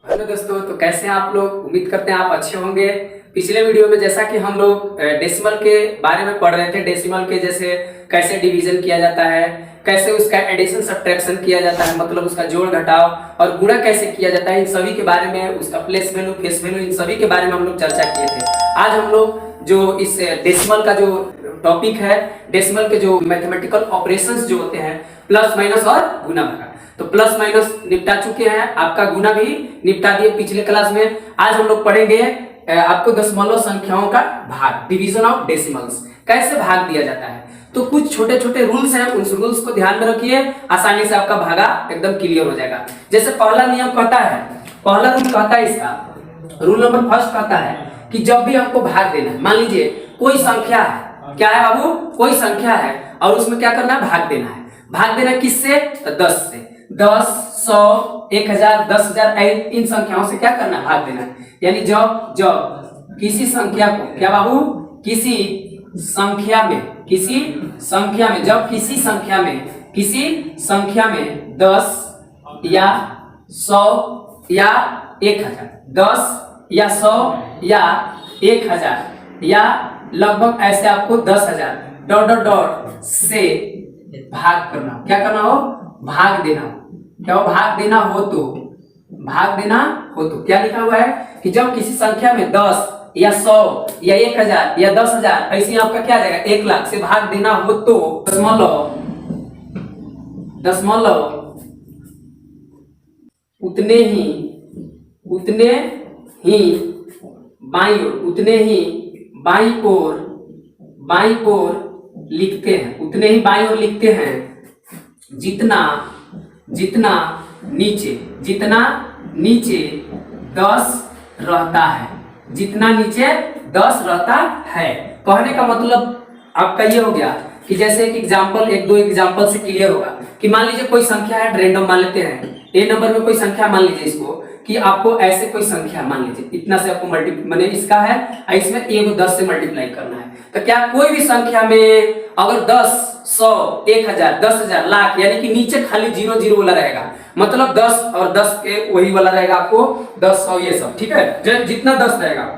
Hello दोस्तों, तो कैसे हैं आप लोग। उम्मीद करते हैं आप अच्छे होंगे। पिछले वीडियो में जैसा कि हम लोग डेसिमल के बारे में पढ़ रहे थे, डेसिमल के जैसे कैसे डिवीजन किया जाता है, कैसे उसका एडिशन सब्ट्रैक्शन किया जाता है, मतलब उसका जोड़ घटाव और गुणा कैसे किया जाता है, इन सभी के बारे में, उसका प्लेस वैल्यू फेस वैल्यू, इन सभी के बारे में हम लोग चर्चा किए थे। आज हम लोग जो इस डेसिमल का जो टॉपिक है, डेसिमल के जो मैथमेटिकल ऑपरेशंस जो होते हैं, प्लस माइनस और गुना भागा, तो प्लस माइनस निपटा चुके हैं, आपका गुना भी निपटा दिए पिछले क्लास में। आज हम लोग पढ़ेंगे आपको दशमलव संख्याओं का भाग, डिवीजन ऑफ डेसिमल्स, कैसे भाग दिया जाता है। तो कुछ छोटे छोटे रूल्स हैं, उन रूल्स को ध्यान में रखिए, आसानी से आपका भागा एकदम क्लियर हो जाएगा। जैसे पहला नियम कहता है, पहला रूल कहता है इसका, रूल नंबर फर्स्ट कहता है कि जब भी आपको भाग देना है, मान लीजिए कोई संख्या है, क्या है बाबू, कोई संख्या है और उसमें क्या करना है, भाग देना है। भाग देना किससे, तो 10 से। 10, 100, 1000, 10,000, इन संख्याओं से क्या करना है, भाग देना है। यानी जब जब किसी संख्या को, क्या बाबू, किसी संख्या में, जब किसी संख्या में 10 या 100 या 1000, 10 या 100 या 1000 या लगभग ऐसे आपको 10,000 डॉट डॉट डॉट से भाग करना, क्या करना हो, भाग देना। क्या हो, भाग देना हो तो क्या लिखा हुआ है कि जब किसी संख्या में 10 या 100 या 1000 या 10,000 ऐसे आपका क्या आ जाएगा, 1 लाख से भाग देना हो तो दशमलव उतने ही बाईं ओर लिखते हैं, उतने ही बाईं ओर लिखते हैं जितना नीचे 10 रहता है, जितना नीचे 10 रहता है। कहने का मतलब आपका ये हो गया कि जैसे एक एग्जांपल, एक दो एग्जांपल से क्लियर होगा कि मान लीजिए कोई संख्या है, रैंडम मान लेते हैं, ए नंबर में कोई संख्या मान लीजिए इसको, कि आपको ऐसे कोई संख्या मान लीजिए इतना से आपको मल्टीप्लाई, इसका है, इसमें ए को 10 से मल्टीप्लाई करना है। तो क्या कोई भी संख्या में अगर 10, 100, 1000, 10,000, लाख, यानी कि नीचे खाली 0 0 वाला रहेगा, मतलब 10 और 10 के वही वाला रहेगा आपको 10, 100 ये सब, ठीक है। जितना 10 रहेगा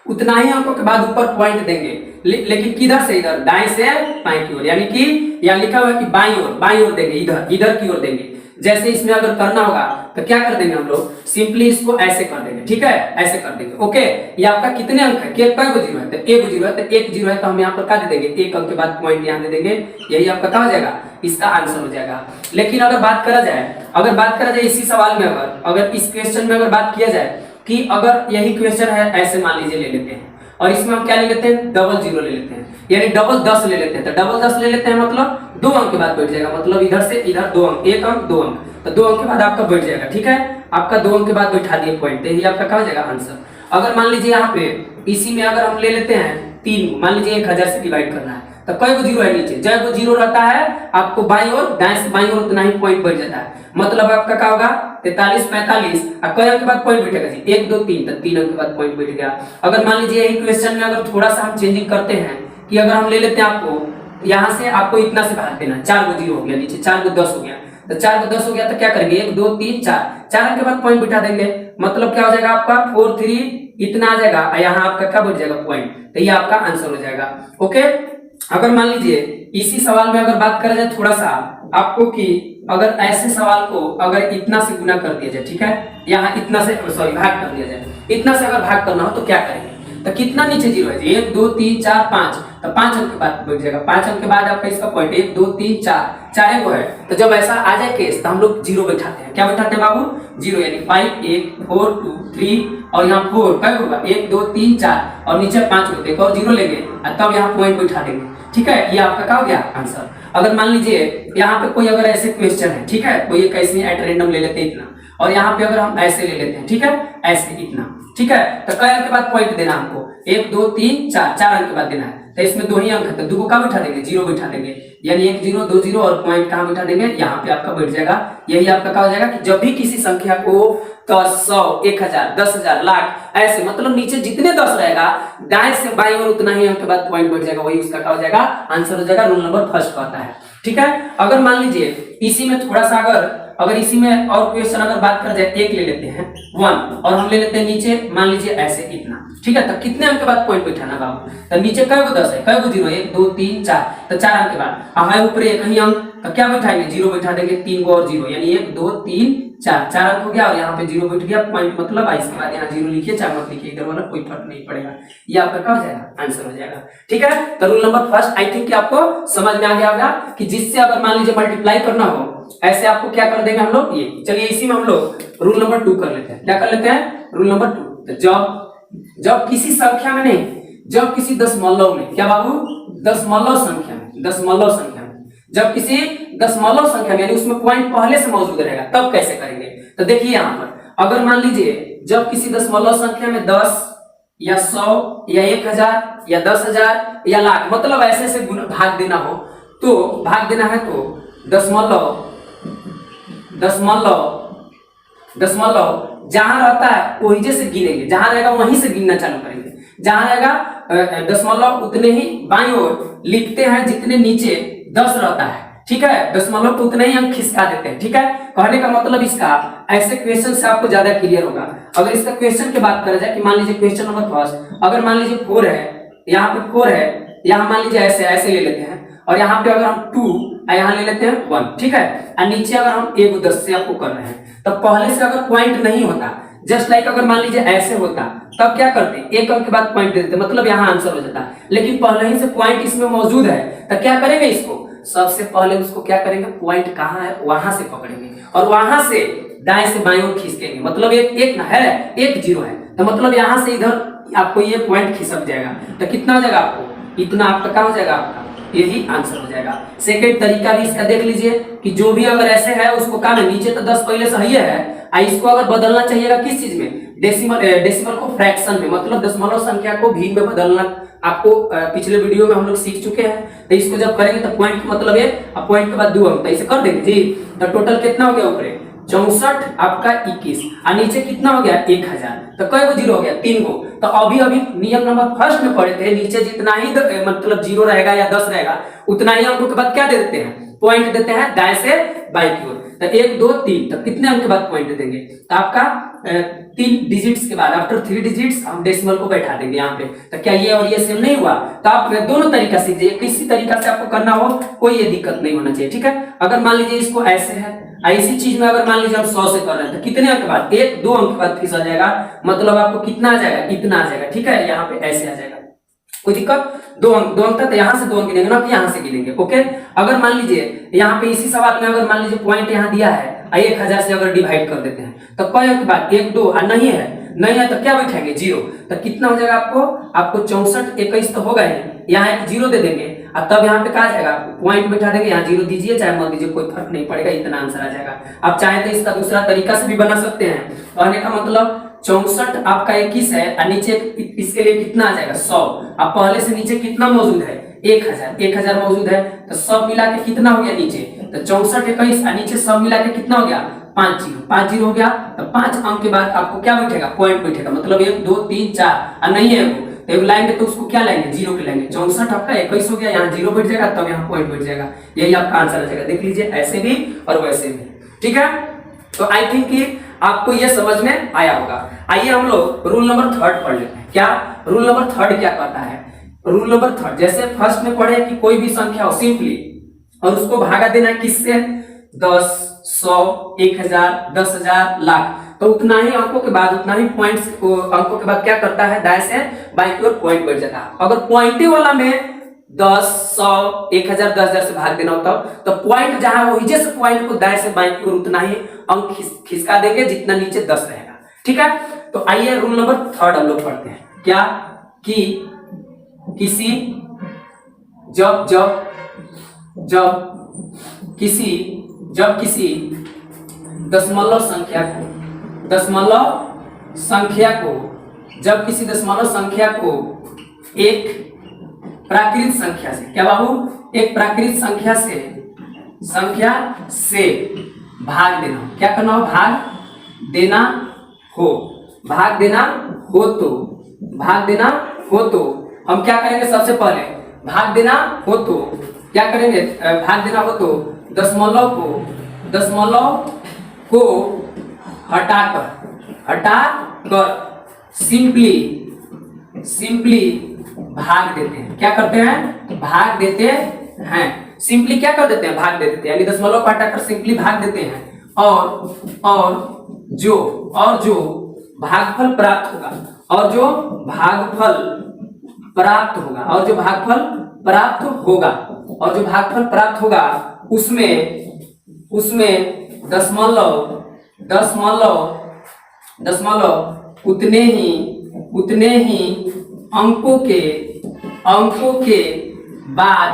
उतना ही अंकों के बाद ऊपर पॉइंट देंगे, लेकिन किधर से, इधर, दाएं से बाएं की ओर, यानी कि यहाँ लिखा हुआ है कि बाईं ओर देंगे, इधर की ओर देंगे। जैसे इसमें अगर करना होगा तो क्या कर देंगे हम लोग, सिंपली इसको ऐसे कर देंगे, ठीक है, ऐसे कर देंगे। ओके, ये आपका कितने अंक है, कितना को जीरो है, तो एक जीरो है, तो एक जीरो है तो हम यहाँ पर क्या दे देंगे, एक अंक के बाद पॉइंट यहाँ दे देंगे, यही आपका क्या हो जाएगा, इसका आंसर हो जाएगा। लेकिन अगर बात करा जाए इसी सवाल में, अगर इस क्वेश्चन में अगर बात किया जाए कि अगर यही क्वेश्चन है, ऐसे मान लीजिए ले लेते हैं, और इसमें हम क्या ले लेते हैं, डबल 0 ले लेते हैं, यानी डबल 10 ले लेते हैं, तो डबल 10 ले लेते हैं मतलब 2 अंक के बाद बैठ जाएगा, मतलब इधर से इधर 2 अंक, 1 अंक 2 अंक, तो 2 अंक के बाद आपका बैठ जाएगा, ठीक है, आपका 2 अंक के बाद बैठा दिए पॉइंट, यही आपका क्या हो जाएगा आंसर। अगर मान लीजिए यहाँ पे इसी में अगर हम ले लेते हैं 3, मान लीजिए 1000 से डिवाइड करना है, तो कई को जीरो है नीचे, जब वो जीरो रहता है आपको बाईं ओर, दाएं से बाईं ओर उतना ही पॉइंट बढ़ जाता है, मतलब आपका क्या होगा 43, 45, और कई अंक के बाद पॉइंट बैठेगा जी, 1 2 3, तो 3 अंक के बाद पॉइंट बैठ गया। अगर मान लीजिए यही क्वेश्चन में अगर थोड़ा सा हम चेंजिंग करते हैं कि अगर हम ले लेते हैं आपको यहाँ से, आपको इतना से भाग देना, 4 को 0 हो गया नीचे, 4 को 10 हो गया, तो 4 को 10 हो गया तो क्या करेंगे, 1 2 3 4 अंक के बाद पॉइंट बिठा देंगे, मतलब क्या हो जाएगा आपका 4 3 इतना आ जाएगा, यहाँ आपका क्या बैठ जाएगा पॉइंट, तो ये आपका आंसर हो जाएगा। ओके, अगर मान लीजिए इसी सवाल में अगर बात करा जाए थोड़ा सा आपको, कि अगर ऐसे सवाल को अगर इतना से गुना कर दिया जाए, ठीक है, यहाँ इतना से भाग कर दिया जाए, इतना से अगर भाग करना हो तो क्या करेंगे, तो कितना नीचे जीरो है, 1 2 3 4 5, तो 5 अंक के बाद बैठ जाएगा, 5 अंक के बाद आपका इसका पॉइंट 1 2 3 4 को है, तो जब ऐसा आ जाए केस तो हम लोग जीरो बैठाते हैं, क्या बैठाते हैं बाबू, जीरो, यानी 5 1 4 2 3 और यहाँ 4 क्या होगा, 1 2 3 4 और नीचे 5 होते हैं और जीरो लेंगे और तब यहाँ पॉइंट बैठा देंगे, ठीक है, ये आपका क्या हो गया आंसर। अगर मान लीजिए यहाँ पे कोई अगर ऐसे क्वेश्चन है, ठीक है, कोई एक ऐसे एट रैंडम ले लेते हैं इतना, और यहाँ पे अगर हम ऐसे ले लेते हैं, ठीक है, ऐसे इतना, ठीक है, तो कई अंक के बाद पॉइंट देना हमको, 1 2 3 4 अंक के बाद देना है, तो इसमें 2 ही अंक है, तो 2 को क्या बिठा देंगे, 0 बिठा देंगे, यानी 1 0 2 0 और पॉइंट कहाँ बिठा देंगे, यहाँ पे आपका बैठ जाएगा। यही आपका क्या हो जाएगा कि जब भी किसी संख्या को 10 100 1000 10,000 लाख ऐसे, मतलब नीचे जितने 10 रहेगा दाएं से बाईं ओर उतना ही अंक के बाद पॉइंट बैठ जाएगा, वही उसका क्या हो जाएगा आंसर हो जाएगा। रूल नंबर फर्स्ट कहता है ठीक है। अगर मान लीजिए इसी में थोड़ा सा अगर इसी में और क्वेश्चन अगर बात कर जाए, एक ले लेते हैं 1 और हम ले लेते हैं नीचे मान लीजिए ऐसे इतना, ठीक है। तो कितने अंक के बाद पॉइंट बैठाना बाबू, तो नीचे कई गो 10 है, कई गो 0, 1 2 3 4, तो 4 अंक के बाद हमारे ऊपर एक ही अंक, तो क्या बैठाएंगे 0 बैठा देंगे, 3 गो और 0 यानी 1 2 3 4, 4 अंक हो गया और यहाँ पे 0 बैठ गया, पॉइंट मतलब इसके बाद यहाँ 0 लिखिए चाहे मत लिखिए, इधर वाला कोई फर्क नहीं पड़ेगा, ये आपका क्या हो जाएगा आंसर हो जाएगा, ठीक है। तो rule number first I think आपको समझ में आ गया होगा कि जिससे अगर मान लीजिए मल्टीप्लाई करना हो ऐसे आपको क्या कर देंगे हम लोग, ये चलिए इसी में हम लोग रूल नंबर 2 कर लेते हैं। क्या कर लेते हैं रूल नंबर 2, तो जब किसी संख्या में नहीं, जब किसी दशमलव में, क्या बाबू दशमलव संख्या में, दशमलव संख्या में, जब किसी दशमलव संख्या में यानी उसमें पॉइंट पहले से मौजूद रहेगा तब कैसे करेंगे, तो देखिए यहाँ पर अगर मान लीजिए जब किसी दशमलव संख्या में 10 या 100 या 1000 या 10,000 या लाख मतलब ऐसे ऐसे भाग देना हो, तो भाग देना है तो दशमलव जहां रहता है वही से गिनेंगे, जहां रहेगा वहीं से गिनना चालू करेंगे, जहां रहेगा दशमलव उतने ही बाईं ओर लिखते हैं जितने नीचे 10 रहता है, ठीक है। दशमलव तो उतने ही हम खिसका देते हैं, ठीक है। कहने का मतलब इसका ऐसे क्वेश्चन से आपको ज्यादा क्लियर होगा। अगर इसका क्वेश्चन की बात करा जाए कि मान लीजिए क्वेश्चन नंबर फर्स्ट, अगर मान लीजिए 4 है, यहाँ पे 4 है, यहाँ मान लीजिए ऐसे ऐसे ले लेते हैं और यहाँ पे अगर हम 2 यहाँ ले लेते हैं 1, ठीक है। और नीचे अगर हम 1 10 से आपको कर रहे हैं, तो पहले से अगर पॉइंट नहीं होता, जस्ट लाइक अगर मान लीजिए ऐसे होता तब क्या करते, एक अंक के बाद पॉइंट दे देते, मतलब यहाँ आंसर हो जाता। लेकिन पहले ही से पॉइंट इसमें मौजूद है, तो क्या करेंगे इसको सबसे पहले उसको क्या करेंगे, पॉइंट कहाँ है वहां से पकड़ेंगे और वहां से दाएं से बाएं ओर खींचेंगे, मतलब एक ना है, एक 0 है, तो मतलब यहाँ से इधर आपको ये पॉइंट खिसक जाएगा, तो कितना हो जाएगा आपको, इतना आपका क्या हो जाएगा, आपका यही आंसर हो जाएगा। सेकंड तरीका भी इसका देख लीजिए कि जो भी अगर ऐसे है उसको क्या है, नीचे तो 10 पहले से ही है, इसको अगर बदलना चाहिएगा किस चीज में, डेसिमल को फ्रैक्शन में, मतलब दशमलव संख्या को भीम में बदलना आपको पिछले वीडियो में हम लोग सीख चुके हैं। तो इसको जब करेंगे तो पॉइंट मतलब है, अब पॉइंट के बाद 2 अंक, तो इसे कर देंगे जी। तो टोटल कितना हो गया, ऊपर 64 आपका 21 और नीचे कितना हो गया 1000, तो कई गो 0 हो गया, 3 गो। तो अभी नियम नंबर फर्स्ट में पढ़े थे, नीचे जितना ही मतलब 0 रहेगा या 10 रहेगा उतना ही अंकों के बाद क्या दे देते हैं, पॉइंट देते हैं दाएं से बाईं की ओर। तो 1 2 3, तो कितने अंक के बाद पॉइंट दे देंगे, तो आपका 3 डिजिट्स के बाद आफ्टर 3 डिजिट्स हम डेसिमल को बैठा देंगे यहाँ पे। तो क्या ये और ये सेम नहीं हुआ, तो आप दोनों तरीका सीख जाइए, किसी तरीका से आपको करना हो कोई ये दिक्कत नहीं होना चाहिए, ठीक है। अगर मान लीजिए इसको ऐसे है, इसी चीज में अगर मान लीजिए हम 100 से कर रहे हैं तो कितने अंक के बाद 1 2 अंक के बाद खिसा जाएगा, मतलब आपको कितना आ जाएगा, इतना आ जाएगा, ठीक है। यहाँ पे ऐसे आ जाएगा, कोई दिक्कत, 2 अंक था तो यहाँ से 2 अंक गिनेंगे ना कि यहाँ से गिनेंगे, ओके। अगर मान लीजिए यहाँ पे इसी सवाल में अगर मान लीजिए पॉइंट यहाँ दिया है 1000 से अगर डिवाइड कर देते हैं तो कई अंक के बाद 1 2 नहीं है तो क्या बैठाएंगे 0, तो कितना हो जाएगा आपको 64 21 तो होगा ही, यहाँ एक 0 दे देंगे और तब यहाँ पे कहा जाएगा पॉइंट बैठा देंगे, यहाँ 0 दीजिए चाहे मत दीजिए कोई फर्क नहीं पड़ेगा, इतना आंसर आ जाएगा। आप चाहे तो इसका दूसरा तरीका से भी बना सकते हैं, कहने का मतलब 64 आपका 21 है और नीचे इसके लिए कितना आ जाएगा 100, अब पहले से नीचे कितना मौजूद है 1000 मौजूद है, तो सब मिला के कितना हो गया नीचे, तो 64 21 और नीचे सब मिला के कितना हो गया 5 0 हो गया। तो 5 अंक के बाद आपको क्या बैठेगा, पॉइंट बैठेगा, मतलब 1 2 3 4 और नहीं है वो तो लाएंगे तो उसको क्या लाएंगे 0 के लाएंगे, 64 आपका 21 हो गया, यहाँ 0 बैठ जाएगा तब यहाँ पॉइंट बैठ जाएगा, यही आपका आंसर आ जाएगा। देख लीजिए ऐसे भी और वैसे भी, ठीक है। तो आई थिंक कि आपको यह समझ में आया होगा। आइए हम लोग रूल नंबर 3 पढ़ लेते हैं। क्या रूल नंबर 3 क्या कहता है, रूल नंबर 3 जैसे फर्स्ट में पढ़े कि कोई भी संख्या हो सिंपली और उसको भागा देना किससे, 10 100 1000 10000 लाख, तो उतना ही अंकों के बाद उतना ही पॉइंट्स अंकों के बाद क्या करता है, दाएं से बाईं की ओर पॉइंट बढ़ जाता है। अगर पॉइंटे वाला में 10 100 1000 10000 से भाग देना होता तो पॉइंट जहां वही जैसे पॉइंट को दाएं से बाईं की ओर उतना ही अंक खिसका देंगे जितना नीचे 10 रहेगा, ठीक है। तो आइए रूल नंबर 3 हम लोग पढ़ते हैं। क्या कि किसी जब किसी दशमलव संख्या को एक प्राकृत संख्या से, क्या बाबू, एक प्राकृत संख्या से भाग देना, क्या करना हो, भाग देना हो तो हम क्या करेंगे, सबसे पहले भाग देना हो तो क्या करेंगे, भाग देना हो तो दशमलव को हटाकर सिंपली भाग देते हैं। क्या करते हैं, भाग देते हैं। सिंपली क्या कर देते हैं, भाग दे देते हैं, यानी दशमलव को हटाकर सिंपली भाग देते हैं। और जो भागफल प्राप्त होगा, और जो भागफल प्राप्त होगा उसमें दशमलव उतने ही अंकों के बाद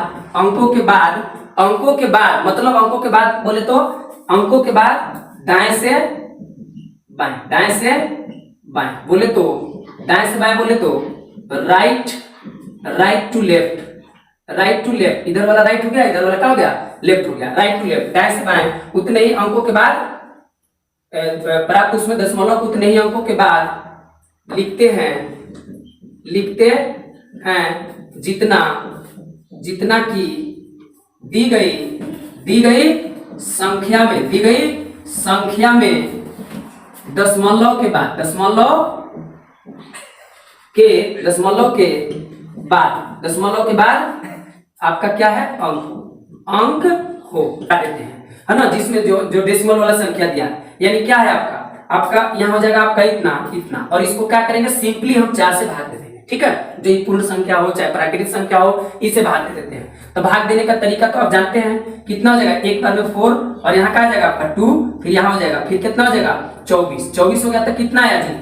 मतलब अंकों के बाद बोले तो अंकों के बाद दाएं से बाएं बोले तो दाएं से बाएं बोले तो राइट टू लेफ्ट, इधर वाला राइट हो गया, इधर वाला क्या हो गया, लेफ्ट हो गया, राइट टू लेफ्ट, दाएं से बाएं उतने ही अंकों के बाद प्राप्त, उसमें दशमलव उतने ही अंकों के बाद लिखते हैं जितना कि दी गई संख्या में दशमलव के बाद आपका क्या है, अंक हो देते हैं, है ना, जिसमें जो डेसिमल वाला संख्या दिया, यानी क्या है आपका यहाँ हो जाएगा आपका इतना, और इसको क्या करेंगे, सिंपली हम 4 से भाग दे देंगे। ठीक है, जो ये पूर्ण संख्या हो चाहे प्राकृतिक संख्या हो, इसे भाग दे देते हैं। तो भाग देने का तरीका तो आप जानते हैं, कितना हो जाएगा, 1 बार में 4, और यहाँ क्या हो जाएगा आपका 2, फिर यहाँ हो जाएगा, फिर कितना हो जाएगा 24 हो गया, तो कितना आया जी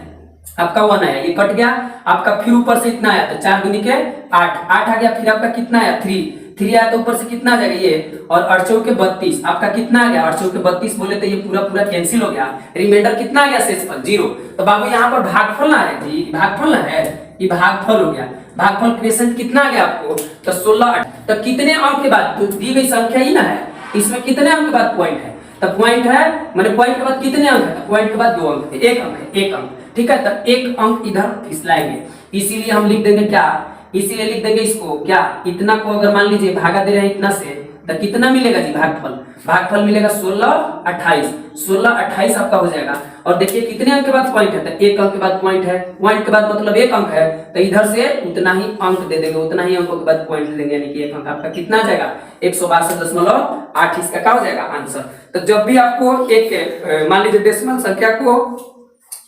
आपका 1 आया, ये कट गया आपका, फिर ऊपर से इतना आया, तो 4 दूनी के 8 आ गया, फिर आपका कितना आया 3 आया, तो ऊपर से कितना आ जाएगा ये, और 8 चौके 32 आपका कितना आ गया, 8 चौके 32 बोले तो ये पूरा कैंसिल हो गया, रिमाइंडर कितना आ गया, शेषफल 0। तो बाबू यहाँ पर भागफल ना है जी, भागफल ना है, ये भागफल हो गया। भागफल क्वेश्चन कितना आ गया आपको, तो 16। तो कितने अंक के बाद, तो दी गई संख्या ही ना है, इसमें कितने अंक के बाद पॉइंट है, तो पॉइंट है माने पॉइंट के बाद कितने अंक है, तो पॉइंट के बाद 2 अंक है, 1 अंक है, 1 अंक। ठीक है, तो 1 अंक इधर फिसलाएंगे, इसीलिए हम लिख देंगे क्या, इसीलिए लिख देंगे इसको क्या, इतना को अगर मान लीजिए भागा दे रहे हैं इतना से, तो कितना मिलेगा जी, भागफल मिलेगा 16 28 आपका हो जाएगा। और देखिए कितने अंक के बाद पॉइंट है, तो 1 अंक के बाद पॉइंट है, पॉइंट के बाद मतलब 1 अंक है, तो इधर से उतना ही अंक दे देंगे, उतना ही अंकों के बाद पॉइंट दे देंगे, यानी कि 1 अंक आपका कितना आ जाएगा, 162.8 इसका क्या हो जाएगा आंसर। तो जब भी आपको एक मान लीजिए डेसिमल संख्या को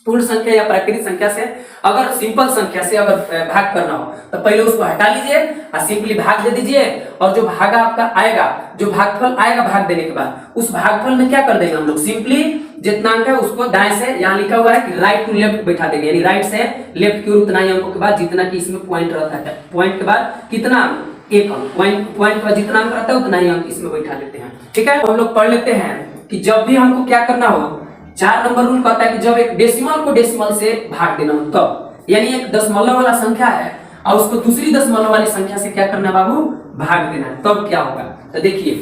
पूर्ण संख्या या प्राकृतिक संख्या से, अगर सिंपल संख्या से अगर भाग करना हो, तो पहले उसको हटा लीजिए और सिंपली भाग दे दीजिए, और जो भागा आपका आएगा, जो भागफल आएगा भाग देने के बाद, उस भागफल में क्या कर देंगे हम लोग, सिंपली जितना अंक है उसको दाएं से, यहाँ लिखा हुआ है कि राइट टू लेफ्ट बैठा देंगे, यानी राइट से लेफ्ट की ओर उतना ही अंकों के बाद जितना कि इसमें पॉइंट रहता है, पॉइंट के बाद कितना 1 अंक, पॉइंट के बाद जितना अंक रहता है उतना ही अंक इसमें बैठा देते हैं। ठीक है, हम लोग पढ़ लेते हैं कि जब भी हमको क्या करना हो, 4 नंबर रूल कहता है कि जब एक डेसिमल को डेसिमल से भाग देना हो, तब यानी एक दशमलव वाला संख्या है और उसको दूसरी दशमलव वाली संख्या से क्या करना है बाबू, भाग देना है, तब क्या होगा। तो देखिए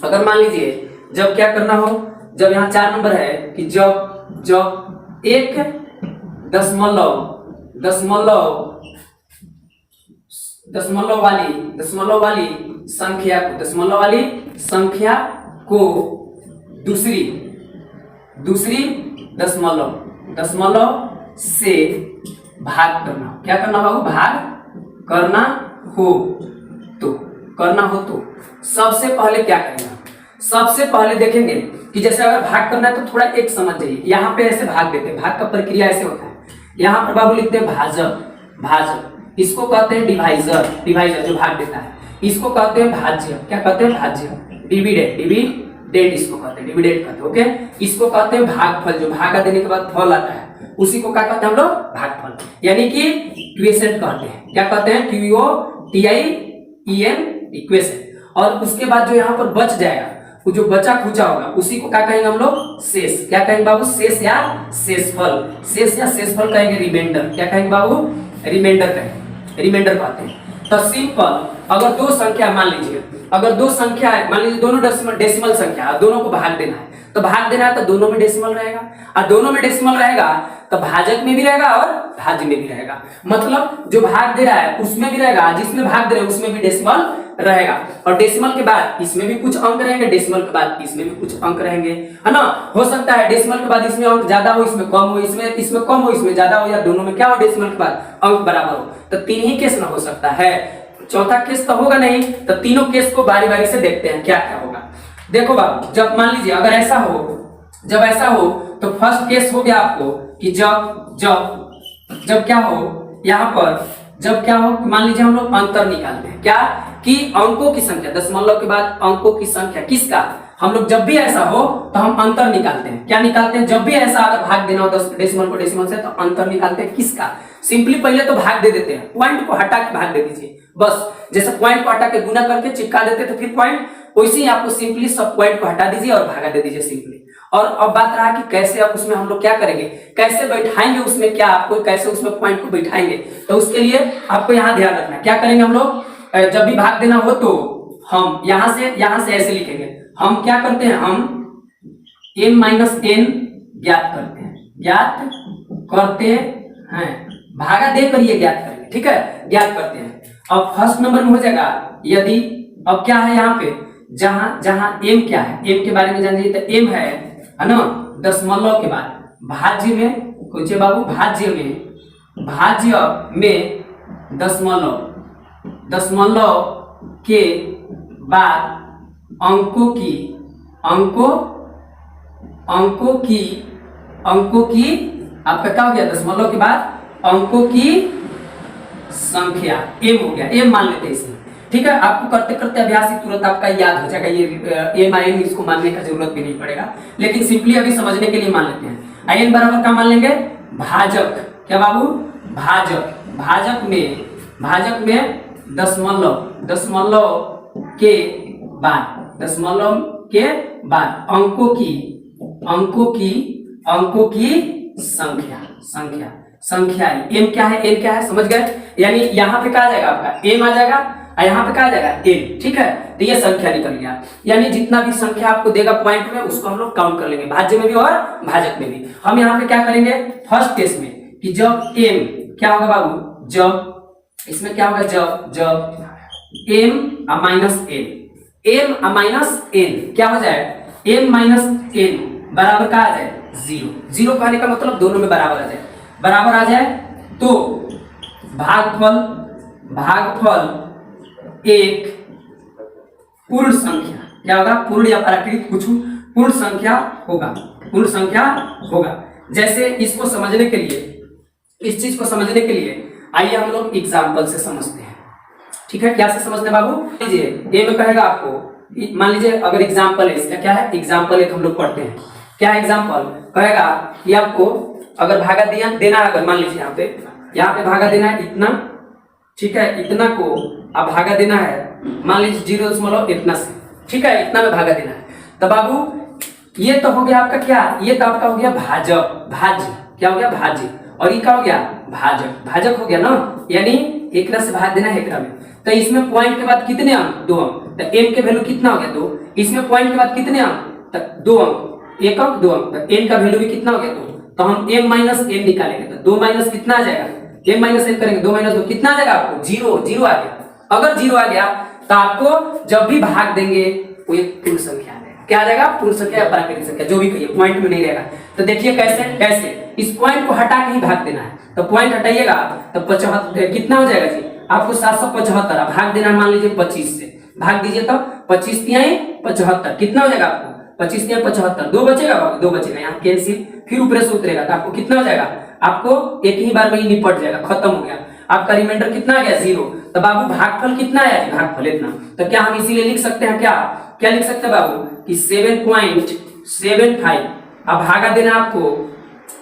अगर मान लीजिए जब क्या करना हो, जब यहाँ 4 नंबर है कि जब एक दशमलव वाली संख्या को दूसरी दशमलव से भाग करना, क्या करना बाबू, भाग करना हो तो सबसे पहले क्या करेंगे, सबसे पहले देखेंगे कि जैसे अगर भाग करना है तो थोड़ा एक समझ जाइए, यहाँ पे ऐसे भाग देते हैं, भाग का प्रक्रिया ऐसे होता है, यहाँ पर बाबू लिखते हैं भाजक, इसको कहते हैं डिवाइजर जो भाग देता है, इसको कहते हैं भाज्य, क्या कहते हैं भाज्य, डिविडेंड इसको कहते हैं, डिविडेंड कहते हैं, ओके। इसको कहते हैं भागफल, जो भागा देने के बाद फल आता है उसी को क्या कहते हैं हम लोग, भागफल, यानी कि क्वेश्चन कहते हैं, क्या कहते हैं, QUOTIEN इक्वेशन। और उसके बाद जो यहाँ पर बच जाएगा, वो जो बचा खुचा होगा उसी को क्या कहेंगे हम लोग, शेष, क्या कहेंगे बाबू, शेष या शेषफल कहेंगे, रिमाइंडर, क्या कहेंगे बाबू, रिमाइंडर कहेंगे, रिमाइंडर कहते हैं। तो सिंपल अगर दो संख्या मान लीजिए, अगर दो संख्या है, मान लीजिए दोनों डेसिमल संख्या है, दोनों को भाग देना है, तो भाग देना है तो दोनों में डेसिमल रहेगा, और दोनों में डेसिमल रहेगा तो भाजक में भी रहेगा और भाज्य में भी रहेगा। मतलब जो भाग दे रहा है उसमें भी रहेगा, जिसमें भाग दे रहे हैं उसमें भी डेसिमल रहेगा, और डेसिमल के बाद इसमें भी कुछ अंक रहेंगे, डेसिमल के बाद इसमें भी कुछ अंक रहेंगे, है ना। हो सकता है डेसिमल के बाद इसमें अंक ज्यादा हो, इसमें कम हो, इसमें कम हो, इसमें ज्यादा हो, या दोनों में क्या हो, डेसिमल के बाद अंक बराबर हो। तो तीन ही केस ना हो सकता है, चौथा केस तो होगा नहीं। तो तीनों केस को बारी बारी से देखते हैं क्या क्या होगा। देखो बाबू, जब मान लीजिए अगर ऐसा हो, जब ऐसा हो तो फर्स्ट केस हो गया आपको कि जब जब जब क्या हो, यहाँ पर जब क्या हो, मान लीजिए हम लोग अंतर निकालते हैं, क्या कि अंकों की संख्या, दशमलव के बाद अंकों की संख्या किसका, हम लोग जब भी ऐसा हो तो हम अंतर निकालते हैं। क्या निकालते हैं, जब भी ऐसा अगर भाग देना हो डेसिमल को डेसिमल से, तो अंतर निकालते हैं किसका। सिंपली पहले तो भाग दे देते हैं, पॉइंट को हटा के भाग दे दीजिए बस। जैसे पॉइंट को हटा के गुना करके चिपका देते तो फिर पॉइंट, वैसे ही आपको सिंपली सब पॉइंट को हटा दीजिए और भागा दे दीजिए सिंपली। और अब बात रहा कि कैसे अब उसमें हम लोग क्या करेंगे, कैसे बैठाएंगे उसमें, क्या आपको कैसे उसमें पॉइंट को बैठाएंगे। तो उसके लिए आपको यहाँ ध्यान रखना, क्या करेंगे हम लोग, जब भी भाग देना हो तो हम यहाँ से ऐसे लिखेंगे। हम क्या करते हैं, हम m माइनस n ज्ञात करते हैं, भागा दे कर ये ज्ञात करेंगे, ठीक है, ज्ञात करते हैं। अब फर्स्ट नंबर में हो जाएगा यदि, अब क्या है यहाँ पे, जहां m क्या है, m के बारे में जानिए। तो m है ना दशमलव के बाद भाज्य में, पूछे बाबू, भाज्य में दशमलव के बाद अंकों की आपका क्या हो गया, दशमलव के बाद अंकों की संख्या m हो गया, m मान लेते हैं इसमें, ठीक है। आपको करते करते अभ्यास ही तुरंत आपका याद हो जाएगा, ये m n इसको मानने का जरूरत भी नहीं पड़ेगा, लेकिन सिंपली अभी समझने के लिए मान लेते हैं। n बराबर क्या मान लेंगे, भाजक, क्या बाबू, भाजक में दशमलव के बाद अंकों की संख्या m क्या है, समझ गए। यानी यहाँ पे क्या आ जाएगा आपका m आ जाएगा, और यहाँ पे क्या आ जाएगा n, ठीक है। तो ये संख्या निकल गया, यानी जितना भी संख्या आपको देगा पॉइंट में उसको हम लोग काउंट कर लेंगे, भाज्य में भी और भाजक में भी। हम यहाँ पे क्या करेंगे फर्स्ट केस में कि जब m क्या होगा बाबू, जब इसमें क्या होगा, जब m माइनस n क्या हो जाए, m माइनस n बराबर का आ जाए 0। 0 कहने का मतलब दोनों में बराबर आ जाए, तो भागफल एक पूर्ण संख्या क्या होगा, पूर्ण या प्राकृतिक कुछ पूर्ण संख्या होगा। जैसे इसको समझने के लिए, इस चीज को समझने के लिए आइए हम लोग एग्जाम्पल से समझते हैं, ठीक है। क्या से समझते हैं बाबू, लीजिए a में कहेगा आपको, मान लीजिए अगर एग्जाम्पल है इसका, क्या है एग्जाम्पल एक हम लोग पढ़ते हैं, क्या एग्जाम्पल कहेगा कि आपको अगर भागा देना है, अगर मान लीजिए यहाँ पे भागा देना है इतना, ठीक है, इतना को अब भागा देना है मान लीजिए 0 इतना से, ठीक है, इतना में भागा देना है। तो बाबू ये तो हो गया आपका क्या, ये तो आपका हो गया भाज्य, क्या हो गया भाज्य, और ये क्या हो गया भाजक हो गया ना, यानी एक से भाग देना है एक में। तो इसमें पॉइंट के बाद कितने अंक, 2 अंक, तो m के वैल्यू कितना हो गया 2, इसमें पॉइंट के बाद कितने अंक, तो 2 अंक, 1 अंक 2 अंक, तो n का वैल्यू भी कितना हो गया 2। तो हम m माइनस n निकालेंगे, तो 2 माइनस कितना आ जाएगा, m माइनस n करेंगे, 2 माइनस 2 कितना आ जाएगा आपको, 0 आ गया। अगर 0 आ गया तो आपको जब भी भाग देंगे वो एक पूर्ण संख्या आ जाएगा, क्या आ जाएगा, पूर्ण संख्या या प्राकृतिक संख्या, जो भी कहिए, पॉइंट में नहीं रहेगा। तो देखिए कैसे इस पॉइंट को हटा के ही भाग देना है, तो पॉइंट हटाइएगा तो 75 कितना हो जाएगा जी आपको, 775 भाग देना, मान लीजिए 25 से भाग दीजिए, तो 25 तिहाई 75 कितना हो जाएगा आपको, 25 तिहाई 75, 2 बचेगा, 2 बचेगा, यहाँ कैंसिल, फिर ऊपर से उतरेगा, तो आपको कितना हो जाएगा, आपको एक ही बार में ही निपट जाएगा, खत्म हो गया, आपका रिमाइंडर कितना आ गया 0। तो बाबू भागफल कितना आया, भागफल इतना। तो क्या हम इसीलिए लिख सकते हैं, क्या लिख सकते हैं बाबू कि 7.75, अब भागा देना आपको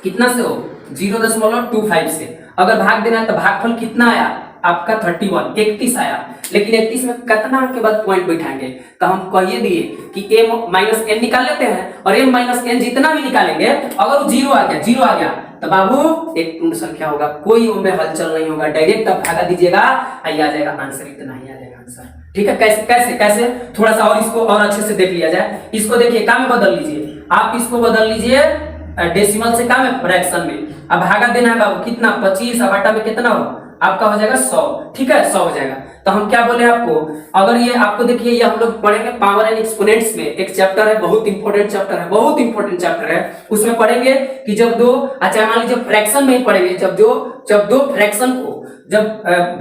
कितना से हो, 0.25 से। अगर भाग देना है तो भागफल कितना आया आपका 31 आया, लेकिन 31 में कितना के बाद पॉइंट बैठाएंगे, तो हम कहिए दिए कि m माइनस n निकाल लेते हैं, और m माइनस n जितना भी निकालेंगे अगर 0 आ गया तो बाबू एक पूर्ण संख्या होगा, कोई उनमें हलचल नहीं होगा, डायरेक्ट आप भागा दीजिएगा, आ जाएगा आंसर, इतना ही आ जाएगा। आंसर। ठीक है, कैसे कैसे कैसे थोड़ा सा और इसको और अच्छे से देख लिया जाए। इसको देखिए का में बदल लीजिए, आप इसको बदल लीजिए डेसिमल से का में फ्रैक्शन में। अब भागा देना है बाबू कितना 25, अब आटा में कितना हो आपका हो जाएगा 100। ठीक है 100 हो जाएगा। तो हम क्या बोले आपको, अगर ये आपको देखिए ये हम लोग पढ़ेंगे पावर एंड एक्सपोनेंट्स में, एक चैप्टर है बहुत इंपॉर्टेंट चैप्टर है, बहुत इंपॉर्टेंट चैप्टर है। उसमें पढ़ेंगे कि जब दो, अच्छा मान लीजिए फ्रैक्शन में ही पढ़ेंगे, जब दो फ्रैक्शन को जब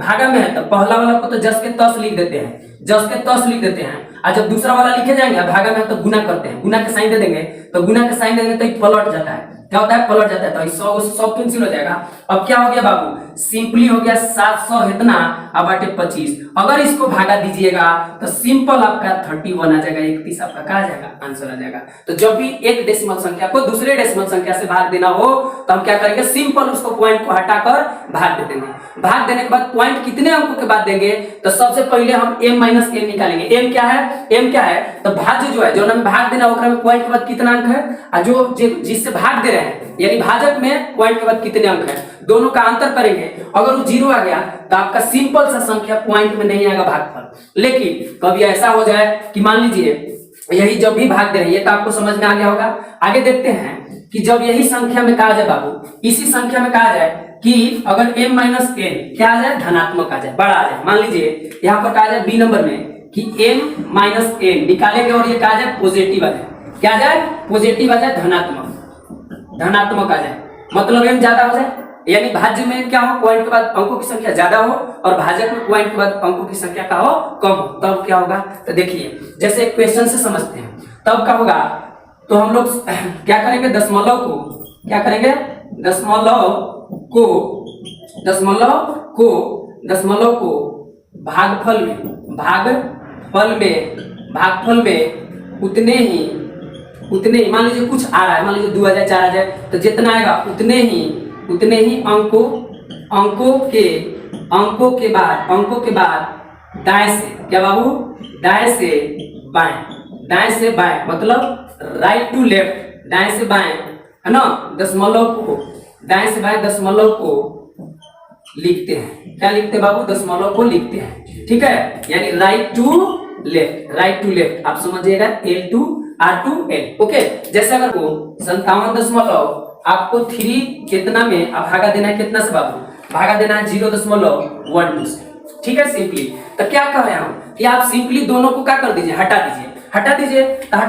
भागा में है तो पहला वाला को तो जस के तस लिख देते हैं, जस के तस लिख देते हैं, और जब दूसरा वाला लिखे जाएंगे भागा में तो गुना करते हैं, गुना के साइन दे देंगे, तो गुना के साइन देंगे तो एक पलट जाता है, क्या होता है पलट जाता है, तो 100 कैंसिल हो जाएगा। अब क्या हो गया बाबू, सिंपली हो गया 700 इतना अब बाटे 25। अगर इसको भागा दीजिएगा तो सिंपल आपका 31 आ जाएगा, 31 आपका क्या आ जाएगा आंसर आ जाएगा। तो जब भी एक डेसिमल संख्या को दूसरे डेसिमल संख्या से भाग देना हो तो हम क्या करेंगे, सिंपल उसको पॉइंट को हटाकर भाग दे देंगे। भाग देने के बाद पॉइंट कितने अंकों के बाद देंगे, तो सबसे पहले हम m - n निकालेंगे। m क्या है, तो भाज्य जो है, जो हमें भाग देना होगा में पॉइंट के बाद कितना अंक है, और जो जिससे भाग दे रहे हैं यानी भाजक में पॉइंट के बाद कितने अंक है, दोनों का अंतर करेंगे। अगर वो 0 आ गया तो आपका सिंपल सा संख्या पॉइंट में नहीं आएगा भागफल। लेकिन कभी ऐसा हो जाए कि मान लीजिए यही जब भी भाग दे रहे हैं, ये तो आपको समझ में आ गया होगा। आगे देखते हैं कि जब यही संख्या में कहा जाए बाबू, इसी संख्या में कहा जाए कि अगर m - n क्या आ जाए, धनात्मक आ जाए, बड़ा आ जाए। मान लीजिए यहाँ पर कहा जाए बी नंबर में कि m - n निकालेंगे और ये कहा जाए पॉजिटिव आ जाए, क्या आ जाए पॉजिटिव आ जाए, धनात्मक आ जाए, मतलब m ज्यादा हो जाए, यानी भाज्य में क्या हो पॉइंट के बाद अंकों की संख्या ज्यादा हो और भाजक में पॉइंट के बाद अंकों की संख्या का हो कम हो, तब क्या होगा। तो देखिए जैसे क्वेश्चन से समझते हैं तब क्या होगा, तो हम लोग क्या करेंगे, दशमलव को क्या करेंगे, दशमलव को भागफल में उतने ही मान लीजिए कुछ आ रहा है, मान लीजिए 2000 4000, तो जितना आएगा उतने ही अंकों के बाद दाएं से, क्या बाबू, दाएं से बाएं मतलब राइट टू लेफ्ट, दाएं से बाएं है ना, दशमलव को दाएं से बाएं दशमलव को लिखते हैं, क्या लिखते हैं बाबू, दशमलव को लिखते हैं। ठीक है, यानी राइट टू लेफ्ट आप समझिएगा, L to R to L। Okay, जैसे अगर को 57 आपको 3 कितना में अब भागा देना है, कितना से बाबू, भागा देना है 0.12 से। ठीक है, सिंपली तो क्या कह रहे हैं हम कि आप सिंपली दोनों को क्या कर दीजिए, हटा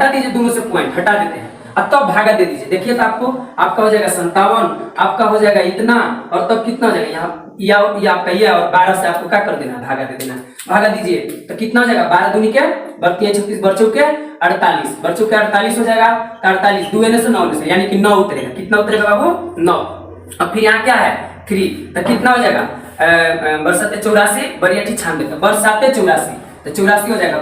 दीजिए दोनों से पॉइंट हटा देते हैं अब तब भागा दे दीजिए। देखिए तो आपका हो जाएगा 57, आपका हो जाएगा इतना, और तब कितना हो जाएगा यहाँ या आपका ये, और 12 से आपको क्या कर देना है, भागा दे देना है, भागा दीजिए तो कितना हो जाएगा, 12 दूनी के 32 36 बच्चों के 48 हो जाएगा, 48 2 से 9 से, यानी कि 9 उतरेगा, कितना उतरेगा बाबू 9। अब फिर यहाँ क्या है 3, तो कितना हो जाएगा, बरसाते 84 बरियाठी 96, बरसाते 84 तो 84 हो जाएगा।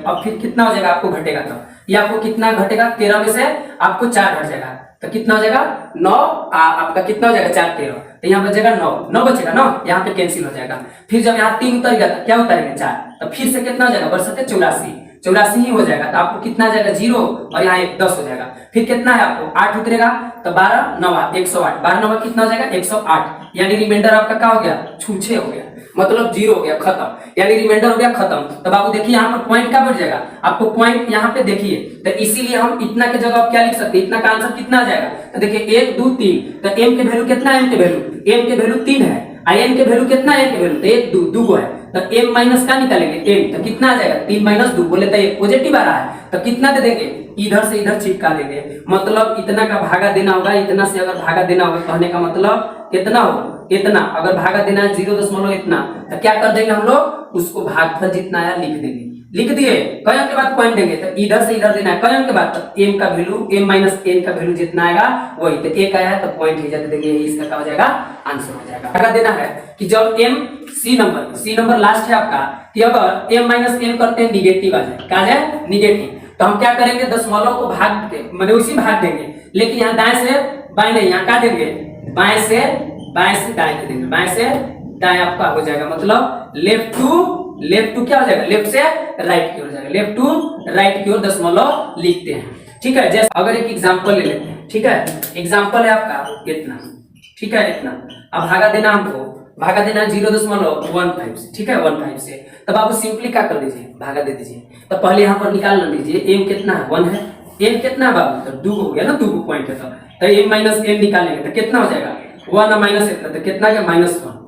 अब फिर कितना हो जाएगा आपको घटेगा, तो ये आपको कितना घटेगा, 13 में से आपको 4 घट जाएगा, तो कितना हो जाएगा 9, आपका कितना हो जाएगा 4 13, तो यहाँ बचेगा 9 बचेगा ना, यहाँ पे कैंसिल हो जाएगा। फिर जब यहाँ 3 उतर गया तो क्या उतरेंगे 4, तो फिर से कितना हो जाएगा, बरसाते 84 ही हो जाएगा, तो आपको कितना आ जाएगा 0, और यहाँ 1 10 हो जाएगा। फिर कितना है आपको 8 उतरेगा, तो 12 9 108, 12 9 कितना हो जाएगा 108, यानी रिमाइंडर आपका क्या हो गया, छूछे हो गया, मतलब 0 हो गया, खत्म, यानी रिमाइंडर हो गया खत्म। तो बाबू देखिए यहाँ पर पॉइंट क्या बढ़ जाएगा, आपको पॉइंट यहाँ पे देखिए, तो इसीलिए हम इतना के जगह क्या लिख सकते हैं, इतना का आंसर कितना आ जाएगा, तो देखिए 1 2 3, तो m के वैल्यू कितना है, m के वैल्यू 3 है, n के वैल्यू कितना है, n के वैल्यू तो 1 2 को है, तो m माइनस का निकालेंगे m, तो कितना आ जाएगा 3 - 2, बोले तो ये पॉजिटिव आ रहा है, तो कितना दे देंगे, इधर से इधर चिपका देंगे, मतलब इतना का भागा देना होगा, इतना से अगर भागा देना होगा, कहने का मतलब कितना होगा, इतना, अगर भागा देना है 0. इतना, तो क्या कर देंगे हम लोग, उसको भागफल जितना आया लिख देंगे, लिख दिए, कयम के बाद पॉइंट देंगे, तो इधर से इधर देना है, कयम के बाद तो m का वैल्यू m - n का वैल्यू जितना आएगा वही, तो 1 आया है तो पॉइंट ही जाते देंगे, इसका क्या हो जाएगा आंसर हो जाएगा। भागा देना है कि जब सी नंबर लास्ट है आपका, कि अगर m - n करते हैं निगेटिव आ जाए, क्या आ जाए निगेटिव, तो हम क्या करेंगे, दशमलव को भाग के मतलब उसी भाग देंगे, लेकिन यहाँ दाएं से बाएं नहीं, यहाँ क्या देंगे, बाएं से दाएं दे देंगे, बाएं से दाएं आपका हो जाएगा, मतलब लेफ्ट टू क्या हो जाएगा, लेफ्ट से राइट की ओर जाएगा, लेफ्ट टू राइट की ओर दशमलव लिखते हैं। ठीक है, जैसे अगर एक एग्जांपल ले लेते हैं, ठीक है, एग्जांपल है आपका इतना, ठीक है इतना, अब भागा देना हमको, भागा देना 0.15 से, ठीक है 15 से। तब आप सिंपली क्या कर दीजिए, भागा दे दीजिए। तो पहले यहाँ पर निकाल लीजिए, m कितना है 1 है, n कितना है बाबू, तो 2 हो गया ना, 2 पॉइंट है। तो m माइनस n निकालेंगे तो कितना हो जाएगा 1 माइनस इतना, तो कितना गया -1।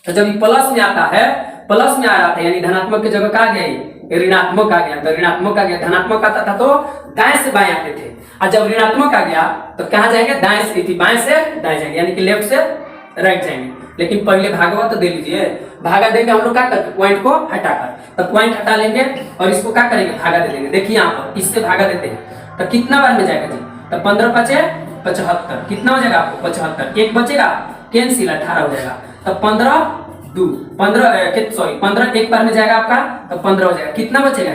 तो जब ये प्लस में आता है, प्लस में आ रहा था यानी धनात्मक की जगह क्या आ गया, ऋणात्मक आ गया। तो ऋणात्मक आ गया, धनात्मक आता था तो दाएं से बाएं आते थे, और जब ऋणात्मक आ गया तो कहाँ जाएंगे, दाएं से, बाएं से दाएं जाएंगे, यानी कि लेफ्ट से राइट जाएंगे। लेकिन पहले भागवा तो दे लीजिए, भागा देंगे हम लोग क्या करते, पॉइंट को हटाकर। तो पॉइंट हटा लेंगे और इसको क्या करेंगे, भागा दे देंगे। देखिए यहाँ पर इससे भागा देते हैं तो कितना बार में जाएगा जी, तो 15 पचे 75, कितना हो जाएगा आपको 75, एक बचेगा कैंसिल 18 हो जाएगा। तो 15 एक बार में जाएगा आपका, तो 15 हो जाएगा। कितना बचेगा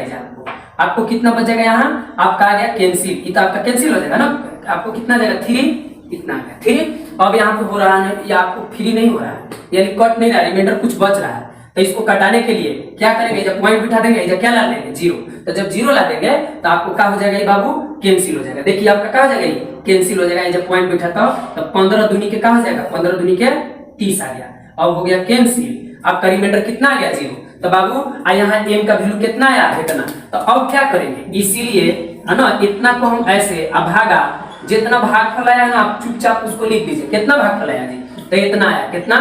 आपको कितना बचेगा, यहाँ आपका आ गया कैंसिल, ये तो आपका कैंसिल हो जाएगा ना। आपको कितना जाएगा 3, इतना आ गया 3। अब यहाँ पे हो रहा है, ये आपको फ्री नहीं हो रहा है, यानी कट नहीं रहा, रिमाइंडर कुछ बच रहा है। तो इसको कटाने के लिए क्या करेंगे, जब पॉइंट बिठा देंगे, जब क्या ला देंगे 0, तो जब 0 ला देंगे तो आपको क्या हो जाएगा ये बाबू, कैंसिल हो जाएगा। देखिए आपका क्या हो जाएगा, ये कैंसिल हो जाएगा। जब पॉइंट बिठाता हो तो 15 दूनी के क्या हो जाएगा, 15 दूनी के 30 आ गया। अब हो गया कैंसिल, आपका रिमाइंडर कितना आ गया 0। तो बाबू यहाँ m का वैल्यू कितना आया, इतना। तो अब क्या करेंगे, इसीलिए है ना, इतना को हम ऐसे अभागा, जितना भागफल आया ना आप चुपचाप उसको लिख दीजिए, कितना भागफल आया जी, तो इतना आया, कितना,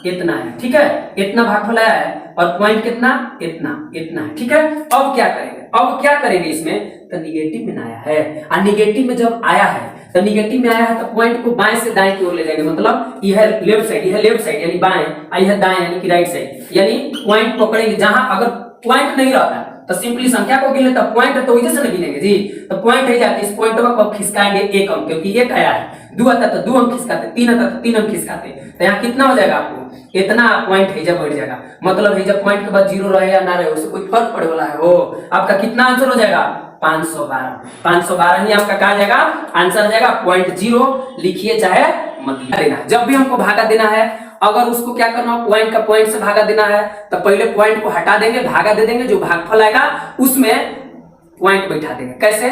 इतना है, ठीक है, इतना भागफल आया है। और पॉइंट कितना, इतना, इतना है, ठीक है। अब क्या करेंगे, इसमें तो निगेटिव में आया है, और निगेटिव में जब आया है तो निगेटिव में आया है तो पॉइंट को बाएं से दाएं की ओर ले जाएंगे, मतलब यह लेफ्ट साइड यानी बाएं, यह दाएं यानी कि राइट साइड, यानी पॉइंट पकड़ेंगे। जहां अगर पॉइंट नहीं रहता तो सिंपली संख्या को गिन लेता, पॉइंट है तो वजह से नहीं गिनेंगे जी, तो पॉइंट है जाती, इस पॉइंट को खिसकाएंगे 1 अंक, क्योंकि 1 आया है, 2 आता तो 2 अंक खिसकाते, 3 आता तो 3 अंक खिसकाते। तो यहाँ कितना हो जाएगा आपको, इतना पॉइंट है जब बढ़ जाएगा, मतलब है जब पॉइंट के बाद 0 रहे या ना रहे उससे कोई फर्क पड़े वाला है। वो आपका कितना आंसर हो जाएगा 512 ही आपका कहा जाएगा आंसर हो जाएगा। पॉइंट 0 लिखिए चाहे मत देना। जब भी हमको भागा देना है, अगर उसको क्या करना हो, पॉइंट का पॉइंट से भागा देना है, तो पहले पॉइंट को हटा देंगे, भागा दे देंगे, जो भागफल आएगा उसमें पॉइंट बैठा देंगे। कैसे,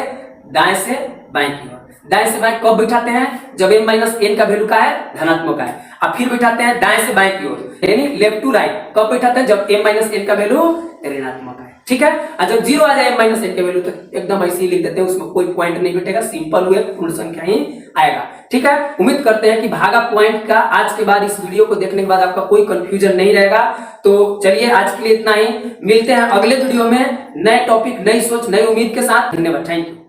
दाएं से बाएं की ओर। दाएं से बाएं कब बैठाते हैं, जब m माइनस n का वैल्यू का है, धनात्मक है। अब फिर बैठाते हैं दाएं से बाएं की ओर, यानी लेफ्ट टू राइट, कब बैठाते हैं, जब m माइनस n का वैल्यू ऋणात्मक है, ठीक है। और जब 0 आ जाए m माइनस n के वैल्यू, तो एकदम ऐसे ही लिख देते हैं, उसमें कोई पॉइंट नहीं बैठेगा, सिंपल हुए पूर्ण संख्या ही आएगा, ठीक है। उम्मीद करते हैं कि भागा पॉइंट का आज के बाद, इस वीडियो को देखने के बाद आपका कोई कंफ्यूजन नहीं रहेगा। तो चलिए आज के लिए इतना ही, मिलते हैं अगले वीडियो में नए टॉपिक, नई सोच, नई उम्मीद के साथ। धन्यवाद, थैंक यू।